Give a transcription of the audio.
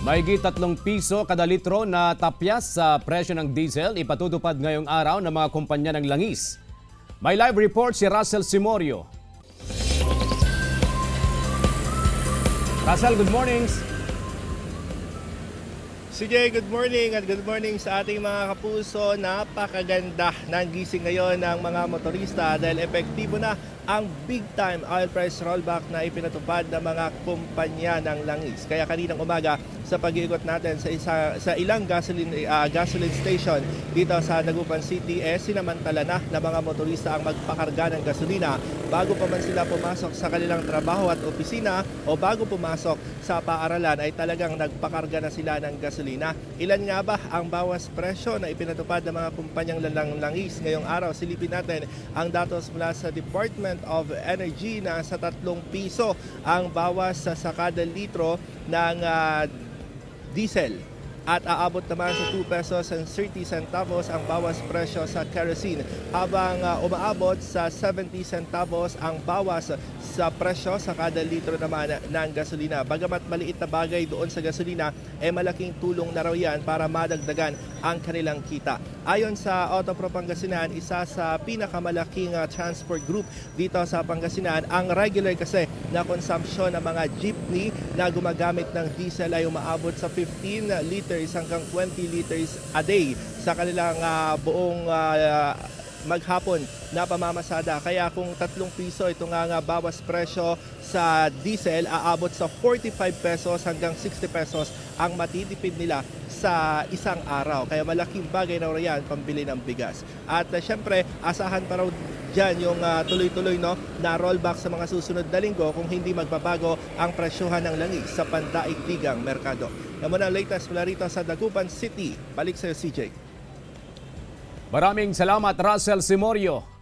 Mahigit 3 piso kada litro na tapyas sa presyo ng diesel ipatutupad ngayong araw ng mga kumpanya ng langis. May live report si Russell Simorio. Russell, good mornings. CJ, good morning at good morning sa ating mga kapuso. Napakaganda ng gising ngayon ng mga motorista dahil epektibo na ang big time oil price rollback na ipinatupad ng mga kumpanya ng langis. Kaya kaninang umaga sa pag-iikot natin sa ilang gasoline station dito sa Dagupan City, sinamantala na ng mga motorista ang magpakarga ng gasolina bago pa man sila pumasok sa kanilang trabaho at opisina o bago pumasok sa paaralan ay talagang nagpakarga na sila ng gasolina. Ilan nga ba ang bawas presyo na ipinatupad ng mga kumpanyang langis ngayong araw? Silipin natin ang datos mula sa Department of Energy na sa 3 piso ang bawas sa kada litro ng diesel at aabot naman sa 2 pesos and 30 centavos ang bawas presyo sa kerosene habang umaabot sa 70 centavos ang bawas sa presyo sa kada litro naman ng gasolina. Bagamat maliit na bagay doon sa gasolina, malaking tulong na raw yan para madagdagan ang kanilang kita. Ayon sa Autopro Pangasinan, isa sa pinakamalaking transport group dito sa Pangasinan, ang regular kasi na konsumpsyon ng mga jeepney na gumagamit ng diesel ay umaabot sa 15 liters hanggang 20 liters a day sa kanilang buong maghapon na pamamasada. Kaya kung 3 piso ito nga bawas presyo sa diesel, aabot sa 45 pesos hanggang 60 pesos ang matitipid nila sa isang araw. Kaya malaking bagay na yan pambili ng bigas. At syempre, asahan pa raw dyan yung tuloy-tuloy na rollback sa mga susunod na linggo kung hindi magbabago ang presyohan ng langis sa pandaigdigang merkado. Naman ang latest mula rito sa Dagupan City. Balik sa CJ. Maraming salamat, Russell Simorio.